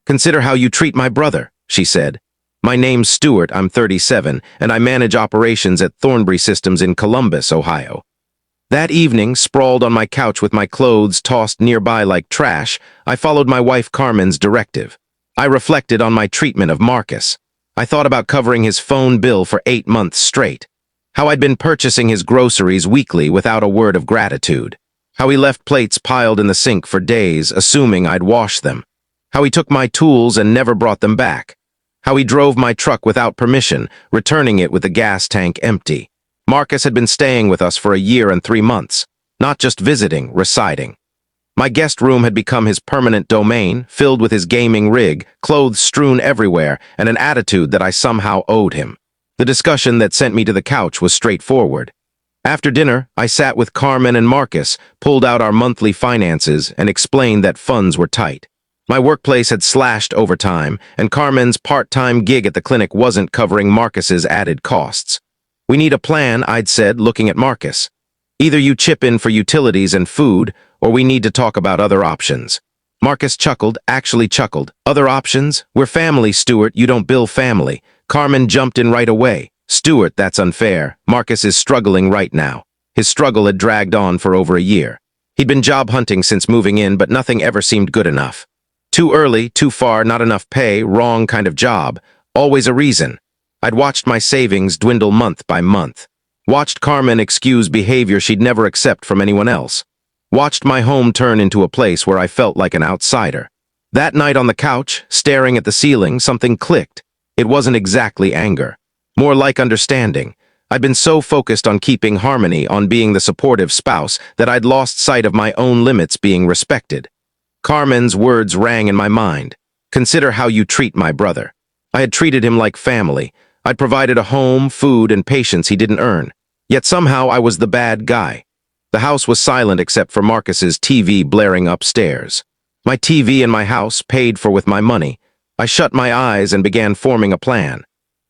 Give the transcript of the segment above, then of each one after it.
"Consider how you treat my brother," she said. "My name's Stuart, I'm 37, and I manage operations at Thornbury Systems in Columbus, Ohio." That evening, sprawled on my couch with my clothes tossed nearby like trash, I followed my wife Carmen's directive. I reflected on my treatment of Marcus. I thought about covering his phone bill for 8 months straight. How I'd been purchasing his groceries weekly without a word of gratitude. How he left plates piled in the sink for days, assuming I'd wash them. How he took my tools and never brought them back. How he drove my truck without permission, returning it with the gas tank empty. Marcus had been staying with us for a year and 3 months, not just visiting, residing. My guest room had become his permanent domain, filled with his gaming rig, clothes strewn everywhere, and an attitude that I somehow owed him. The discussion that sent me to the couch was straightforward. After dinner, I sat with Carmen and Marcus, pulled out our monthly finances, and explained that funds were tight. My workplace had slashed overtime, and Carmen's part-time gig at the clinic wasn't covering Marcus's added costs. "We need a plan," I'd said, looking at Marcus. "Either you chip in for utilities and food, or we need to talk about other options." Marcus chuckled, actually chuckled. "Other options? We're family, Stuart, you don't bill family." Carmen jumped in right away. "Stuart, that's unfair. Marcus is struggling right now." His struggle had dragged on for over a year. He'd been job hunting since moving in, but nothing ever seemed good enough. Too early, too far, not enough pay, wrong kind of job. Always a reason. I'd watched my savings dwindle month by month. Watched Carmen excuse behavior she'd never accept from anyone else. Watched my home turn into a place where I felt like an outsider. That night on the couch, staring at the ceiling, something clicked. It wasn't exactly anger. More like understanding. I'd been so focused on keeping harmony, on being the supportive spouse, that I'd lost sight of my own limits being respected. Carmen's words rang in my mind. "Consider how you treat my brother." I had treated him like family. I'd provided a home, food, and patience he didn't earn. Yet somehow I was the bad guy. The house was silent except for Marcus's TV blaring upstairs. My TV in my house, paid for with my money. I shut my eyes and began forming a plan.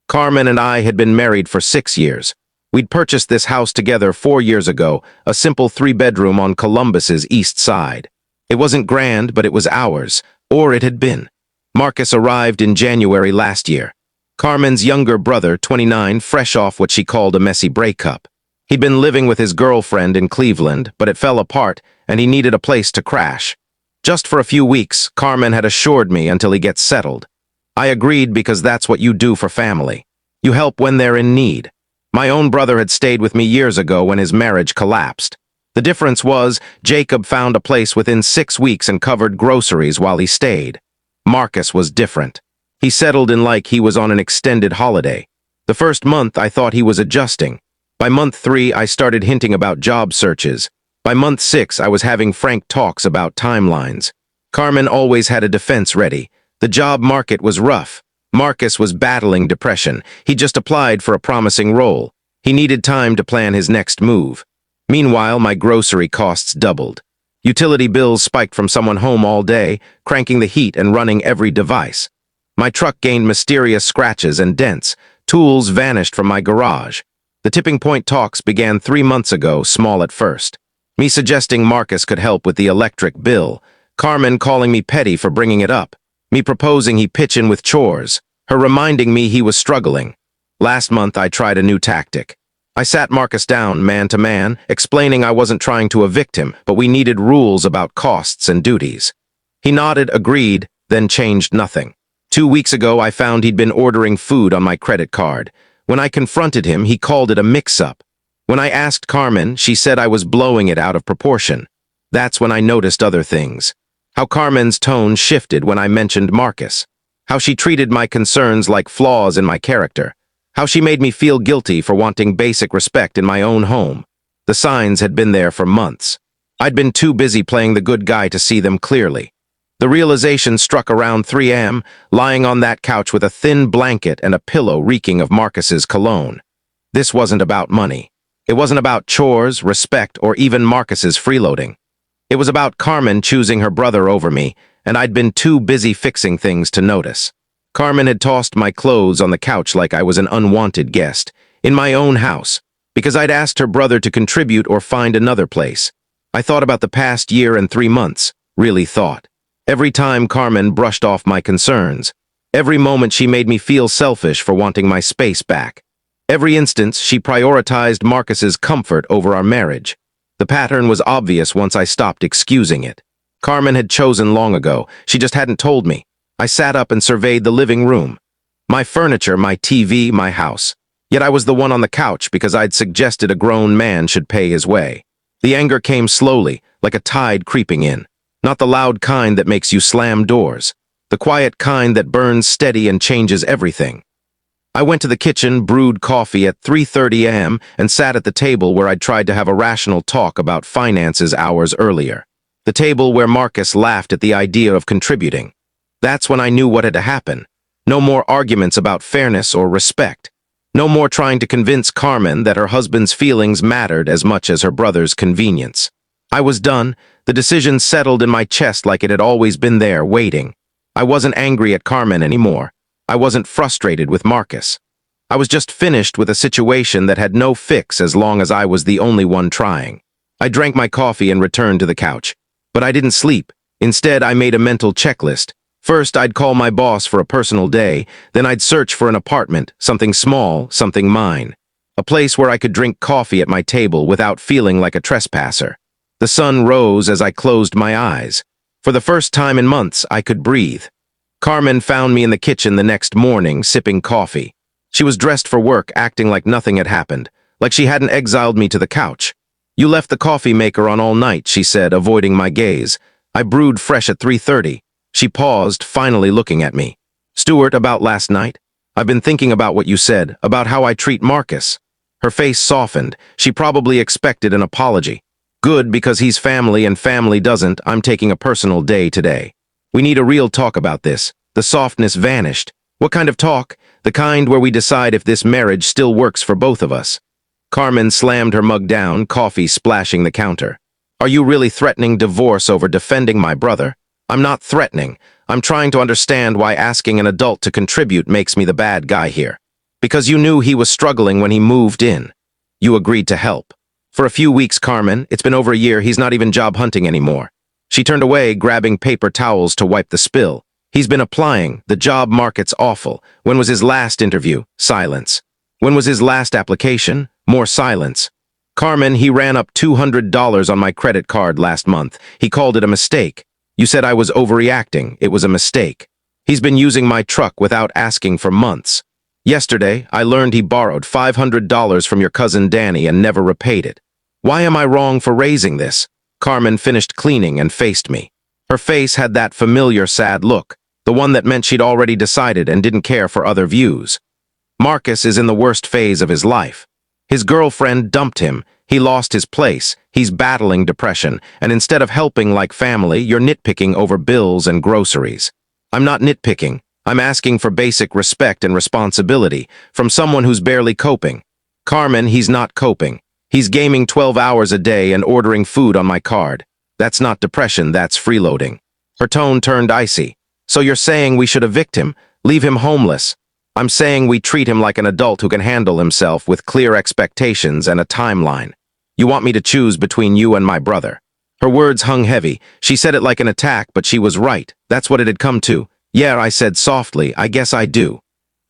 Carmen and I had been married for 6 years. We'd purchased this house together 4 years ago, a simple 3-bedroom on Columbus's east side. It wasn't grand, but it was ours, or it had been. Marcus arrived in January last year. Carmen's younger brother, 29, fresh off what she called a messy breakup. He'd been living with his girlfriend in Cleveland, but it fell apart, and he needed a place to crash. Just for a few weeks, Carmen had assured me until he gets settled. I agreed because that's what you do for family. You help when they're in need. My own brother had stayed with me years ago when his marriage collapsed. The difference was, Jacob found a place within 6 weeks and covered groceries while he stayed. Marcus was different. He settled in like he was on an extended holiday. The first month, I thought he was adjusting. By month 3, I started hinting about job searches. By month 6, I was having frank talks about timelines. Carmen always had a defense ready. The job market was rough. Marcus was battling depression. He just applied for a promising role. He needed time to plan his next move. Meanwhile, my grocery costs doubled. Utility bills spiked from someone home all day, cranking the heat and running every device. My truck gained mysterious scratches and dents. Tools vanished from my garage. The tipping point talks began 3 months ago, small at first. Me suggesting Marcus could help with the electric bill. Carmen calling me petty for bringing it up. Me proposing he pitch in with chores. Her reminding me he was struggling. Last month, I tried a new tactic. I sat Marcus down, man to man, explaining I wasn't trying to evict him, but we needed rules about costs and duties. He nodded, agreed, then changed nothing. 2 weeks ago, I found he'd been ordering food on my credit card. When I confronted him, he called it a mix-up. When I asked Carmen, she said I was blowing it out of proportion. That's when I noticed other things. How Carmen's tone shifted when I mentioned Marcus. How she treated my concerns like flaws in my character. How she made me feel guilty for wanting basic respect in my own home. The signs had been there for months. I'd been too busy playing the good guy to see them clearly. The realization struck around 3 a.m., lying on that couch with a thin blanket and a pillow reeking of Marcus's cologne. This wasn't about money. It wasn't about chores, respect, or even Marcus's freeloading. It was about Carmen choosing her brother over me, and I'd been too busy fixing things to notice. Carmen had tossed my clothes on the couch like I was an unwanted guest, in my own house, because I'd asked her brother to contribute or find another place. I thought about the past year and 3 months, really thought. Every time Carmen brushed off my concerns. Every moment she made me feel selfish for wanting my space back. Every instance she prioritized Marcus's comfort over our marriage. The pattern was obvious once I stopped excusing it. Carmen had chosen long ago, she just hadn't told me. I sat up and surveyed the living room. My furniture, my TV, my house. Yet I was the one on the couch because I'd suggested a grown man should pay his way. The anger came slowly, like a tide creeping in. Not the loud kind that makes you slam doors. The quiet kind that burns steady and changes everything. I went to the kitchen, brewed coffee at 3:30 a.m. and sat at the table where I'd tried to have a rational talk about finances hours earlier. The table where Marcus laughed at the idea of contributing. That's when I knew what had to happen. No more arguments about fairness or respect. No more trying to convince Carmen that her husband's feelings mattered as much as her brother's convenience. I was done, the decision settled in my chest like it had always been there, waiting. I wasn't angry at Carmen anymore. I wasn't frustrated with Marcus. I was just finished with a situation that had no fix as long as I was the only one trying. I drank my coffee and returned to the couch. But I didn't sleep. Instead, I made a mental checklist. First, I'd call my boss for a personal day, then I'd search for an apartment, something small, something mine. A place where I could drink coffee at my table without feeling like a trespasser. The sun rose as I closed my eyes. For the first time in months, I could breathe. Carmen found me in the kitchen the next morning, sipping coffee. She was dressed for work, acting like nothing had happened, like she hadn't exiled me to the couch. "You left the coffee maker on all night," she said, avoiding my gaze. "I brewed fresh at 3:30. She paused, finally looking at me. "Stuart, about last night? I've been thinking about what you said, about how I treat Marcus." Her face softened. She probably expected an apology. "Good, because he's family and family doesn't. I'm taking a personal day today. We need a real talk about this." The softness vanished. "What kind of talk?" "The kind where we decide if this marriage still works for both of us." Carmen slammed her mug down, coffee splashing the counter. "Are you really threatening divorce over defending my brother?" "I'm not threatening. I'm trying to understand why asking an adult to contribute makes me the bad guy here. Because you knew he was struggling when he moved in. You agreed to help. For a few weeks, Carmen, it's been over a year, he's not even job hunting anymore." She turned away, grabbing paper towels to wipe the spill. "He's been applying. The job market's awful. When was his last interview?" Silence. "When was his last application?" More silence. "Carmen, he ran up $200 on my credit card last month. He called it a mistake. You said I was overreacting. It was a mistake. He's been using my truck without asking for months. Yesterday, I learned he borrowed $500 from your cousin Danny and never repaid it. Why am I wrong for raising this?" Carmen finished cleaning and faced me. Her face had that familiar sad look, the one that meant she'd already decided and didn't care for other views. "Marcus is in the worst phase of his life. His girlfriend dumped him. He lost his place. He's battling depression, and instead of helping like family, you're nitpicking over bills and groceries." "I'm not nitpicking. I'm asking for basic respect and responsibility from someone who's barely coping." "Carmen, he's not coping. He's gaming 12 hours a day and ordering food on my card. That's not depression, that's freeloading." Her tone turned icy. "So you're saying we should evict him, leave him homeless?" "I'm saying we treat him like an adult who can handle himself with clear expectations and a timeline. You want me to choose between you and my brother." Her words hung heavy. She said it like an attack, but she was right. That's what it had come to. "Yeah," I said softly, "I guess I do."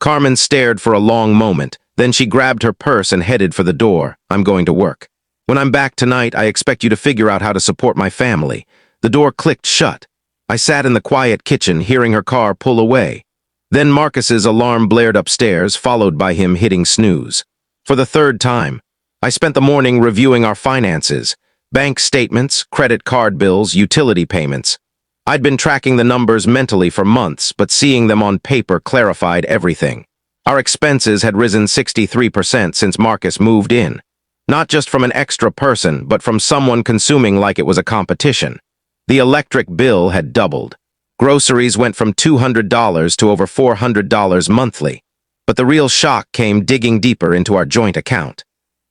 Carmen stared for a long moment. Then she grabbed her purse and headed for the door. "I'm going to work. When I'm back tonight, I expect you to figure out how to support my family." The door clicked shut. I sat in the quiet kitchen, hearing her car pull away. Then Marcus's alarm blared upstairs, followed by him hitting snooze. For the third time, I spent the morning reviewing our finances, bank statements, credit card bills, utility payments. I'd been tracking the numbers mentally for months, but seeing them on paper clarified everything. Our expenses had risen 63% since Marcus moved in. Not just from an extra person, but from someone consuming like it was a competition. The electric bill had doubled. Groceries went from $200 to over $400 monthly. But the real shock came digging deeper into our joint account.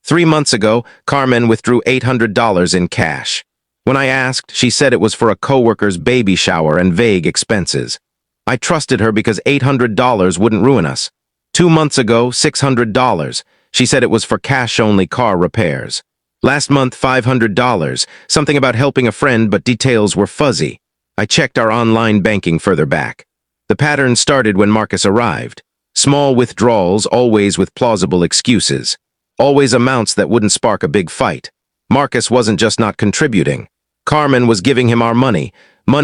3 months ago, Carmen withdrew $800 in cash. When I asked, she said it was for a coworker's baby shower and vague expenses. I trusted her because $800 wouldn't ruin us. 2 months ago, $600. She said it was for cash-only car repairs. Last month, $500. Something about helping a friend, but details were fuzzy. I checked our online banking further back. The pattern started when Marcus arrived. Small withdrawals, always with plausible excuses. Always amounts that wouldn't spark a big fight. Marcus wasn't just not contributing. Carmen was giving him our money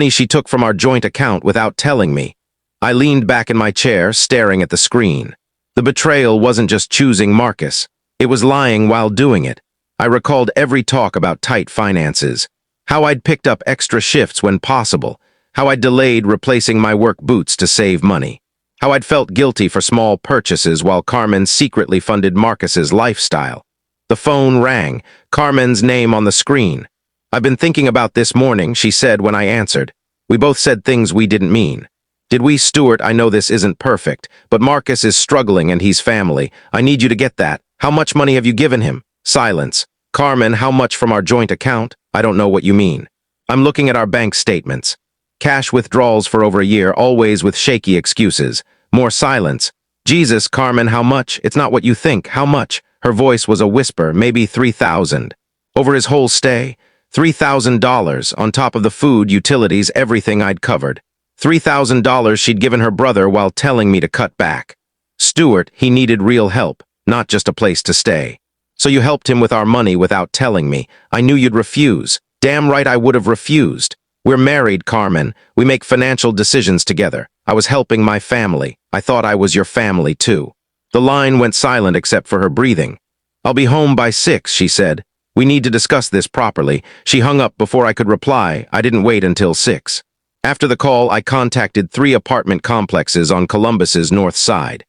she took from our joint account without telling me. I leaned back in my chair, staring at the screen. The betrayal wasn't just choosing Marcus. It was lying while doing it. I recalled every talk about tight finances. How I'd picked up extra shifts when possible. How I'd delayed replacing my work boots to save money. How I'd felt guilty for small purchases while Carmen secretly funded Marcus's lifestyle. The phone rang, Carmen's name on the screen. "I've been thinking about this morning," she said when I answered. "We both said things we didn't mean. Did we, Stuart? I know this isn't perfect, but Marcus is struggling and he's family. I need you to get that. How much money have you given him?" Silence. "Carmen, how much from our joint account?" "I don't know what you mean." "I'm looking at our bank statements. Cash withdrawals for over a year, always with shaky excuses." More silence. "Jesus, Carmen, how much? It's not what you think. How much?" Her voice was a whisper, maybe 3,000. Over his whole stay? $3,000 on top of the food, utilities, everything I'd covered. $3,000 she'd given her brother while telling me to cut back. Stuart, he needed real help, not just a place to stay. "So you helped him with our money without telling me. I knew you'd refuse." "Damn right I would have refused. We're married, Carmen. We make financial decisions together. I was helping my family. I thought I was your family, too." The line went silent except for her breathing. "I'll be home by 6, she said. "We need to discuss this properly." She hung up before I could reply. I didn't wait until 6. After the call, I contacted 3 apartment complexes on Columbus's north side.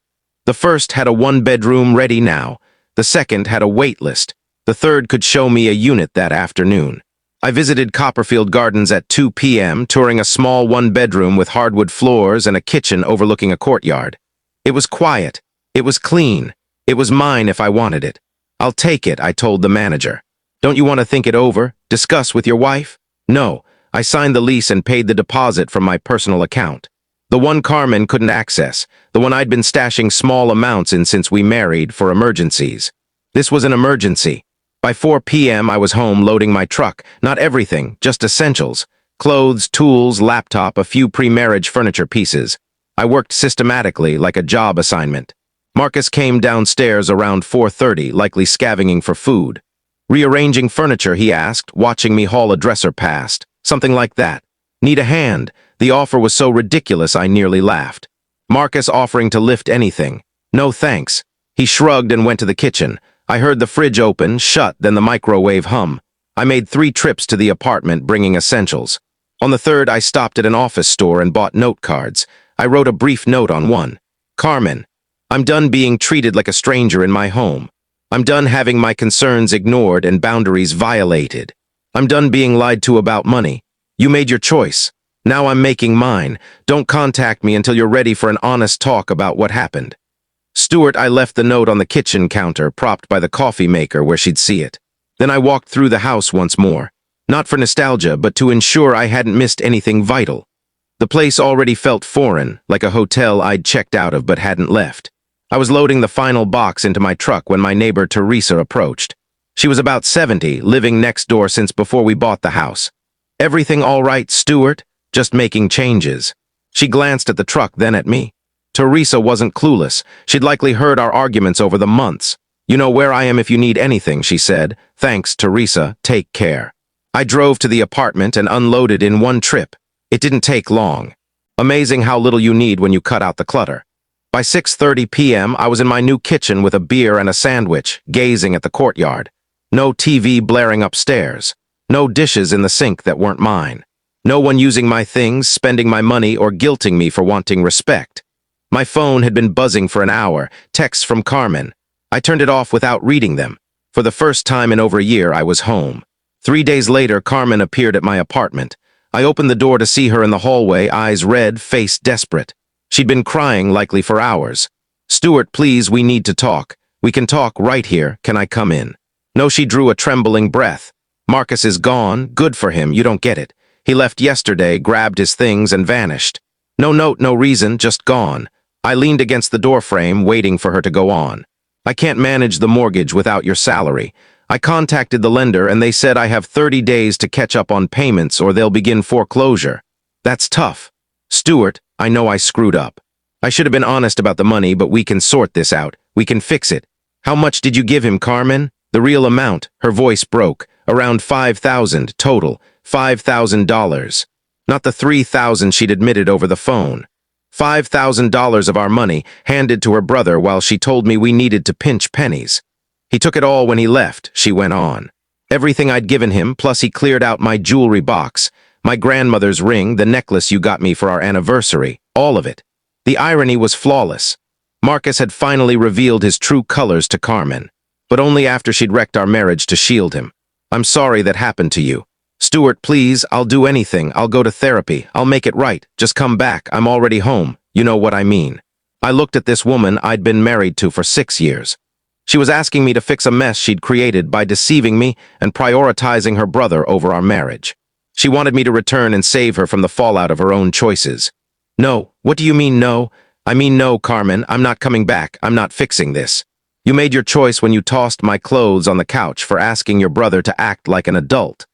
The first had a 1-bedroom ready now. The second had a wait list. The third could show me a unit that afternoon. I visited Copperfield Gardens at 2 p.m., touring a small 1-bedroom with hardwood floors and a kitchen overlooking a courtyard. It was quiet. It was clean. It was mine if I wanted it. "I'll take it," I told the manager. "Don't you want to think it over? Discuss with your wife?" "No." I signed the lease and paid the deposit from my personal account. The one Carmen couldn't access, the one I'd been stashing small amounts in since we married for emergencies. This was an emergency. By 4 p.m. I was home loading my truck. Not everything, just essentials. Clothes, tools, laptop, a few pre-marriage furniture pieces. I worked systematically, like a job assignment. Marcus came downstairs around 4:30, likely scavenging for food. "Rearranging furniture?" he asked, watching me haul a dresser past. "Something like that. Need a hand?" The offer was so ridiculous I nearly laughed. Marcus offering to lift anything. "No thanks." He shrugged and went to the kitchen. I heard the fridge open, shut, then the microwave hum. I made 3 trips to the apartment, bringing essentials. On the third, I stopped at an office store and bought note cards. I wrote a brief note on one. "Carmen, I'm done being treated like a stranger in my home. I'm done having my concerns ignored and boundaries violated. I'm done being lied to about money. You made your choice. Now I'm making mine. Don't contact me until you're ready for an honest talk about what happened." Stuart, I left the note on the kitchen counter, propped by the coffee maker where she'd see it. Then I walked through the house once more. Not for nostalgia, but to ensure I hadn't missed anything vital. The place already felt foreign, like a hotel I'd checked out of but hadn't left. I was loading the final box into my truck when my neighbor Teresa approached. She was about 70, living next door since before we bought the house. "Everything all right, Stuart? Just making changes." She glanced at the truck, then at me. Teresa wasn't clueless. She'd likely heard our arguments over the months. "You know where I am if you need anything," she said. "Thanks, Teresa. Take care." I drove to the apartment and unloaded in one trip. It didn't take long. Amazing how little you need when you cut out the clutter. By 6:30 p.m., I was in my new kitchen with a beer and a sandwich, gazing at the courtyard. No TV blaring upstairs. No dishes in the sink that weren't mine. No one using my things, spending my money, or guilting me for wanting respect. My phone had been buzzing for an hour, texts from Carmen. I turned it off without reading them. For the first time in over a year, I was home. 3 days later, Carmen appeared at my apartment. I opened the door to see her in the hallway, eyes red, face desperate. She'd been crying, likely for hours. "Stuart, please, we need to talk. We can talk right here. Can I come in?" No, she drew a trembling breath. "Marcus is gone. Good for him. You don't get it. He left yesterday, grabbed his things, and vanished. No note, no reason, just gone." I leaned against the doorframe, waiting for her to go on. "I can't manage the mortgage without your salary. I contacted the lender and they said I have 30 days to catch up on payments or they'll begin foreclosure." That's tough. Stuart, I know I screwed up. I should have been honest about the money, but we can sort this out. We can fix it. How much did you give him, Carmen? The real amount. Her voice broke. Around $5,000 total. $5,000. Not the $3,000 she'd admitted over the phone. $5,000 of our money handed to her brother while she told me we needed to pinch pennies. He took it all when he left, she went on. Everything I'd given him, plus he cleared out my jewelry box, my grandmother's ring, the necklace you got me for our anniversary, all of it. The irony was flawless. Marcus had finally revealed his true colors to Carmen, but only after she'd wrecked our marriage to shield him. I'm sorry that happened to you. Stuart, please, I'll do anything. I'll go to therapy. I'll make it right. Just come back. I'm already home. You know what I mean. I looked at this woman I'd been married to for 6 years. She was asking me to fix a mess she'd created by deceiving me and prioritizing her brother over our marriage. She wanted me to return and save her from the fallout of her own choices. No. What do you mean no? I mean no, Carmen. I'm not coming back. I'm not fixing this. You made your choice when you tossed my clothes on the couch for asking your brother to act like an adult.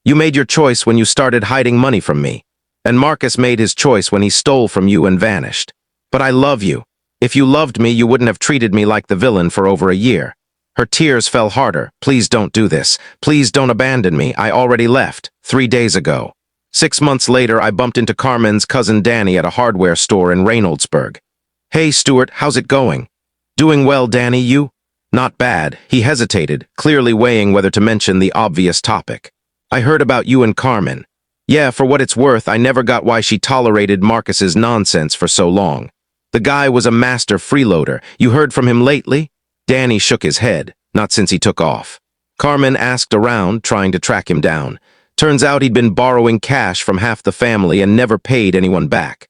You made your choice when you started hiding money from me. And Marcus made his choice when he stole from you and vanished. But I love you. If you loved me, you wouldn't have treated me like the villain for over a year. Her tears fell harder. Please don't do this. Please don't abandon me. I already left 3 days ago. 6 months later, I bumped into Carmen's cousin Danny at a hardware store in Reynoldsburg. Hey, Stuart, how's it going? Doing well, Danny, you? Not bad. He hesitated, clearly weighing whether to mention the obvious topic. I heard about you and Carmen. Yeah, for what it's worth, I never got why she tolerated Marcus's nonsense for so long. The guy was a master freeloader. You heard from him lately? Danny shook his head, not since he took off. Carmen asked around, trying to track him down. Turns out he'd been borrowing cash from half the family and never paid anyone back.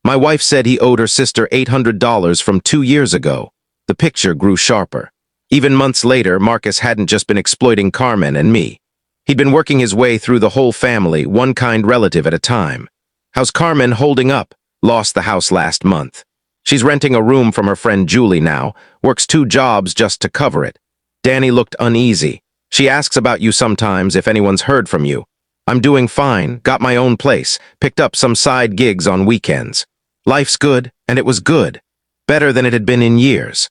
My wife said he owed her sister $800 from 2 years ago. The picture grew sharper. Even months later, Marcus hadn't just been exploiting Carmen and me. He'd been working his way through the whole family, one kind relative at a time. How's Carmen holding up? Lost the house last month. She's renting a room from her friend Julie now, works 2 jobs just to cover it. Danny looked uneasy. She asks about you sometimes if anyone's heard from you. I'm doing fine, got my own place, picked up some side gigs on weekends. Life's good, and it was good. Better than it had been in years.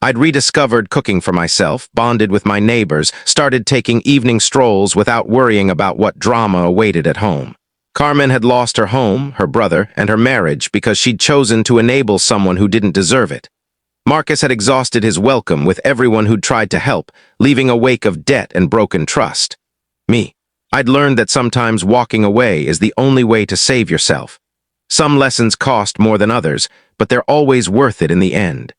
I'd rediscovered cooking for myself, bonded with my neighbors, started taking evening strolls without worrying about what drama awaited at home. Carmen had lost her home, her brother, and her marriage because she'd chosen to enable someone who didn't deserve it. Marcus had exhausted his welcome with everyone who'd tried to help, leaving a wake of debt and broken trust. Me. I'd learned that sometimes walking away is the only way to save yourself. Some lessons cost more than others, but they're always worth it in the end.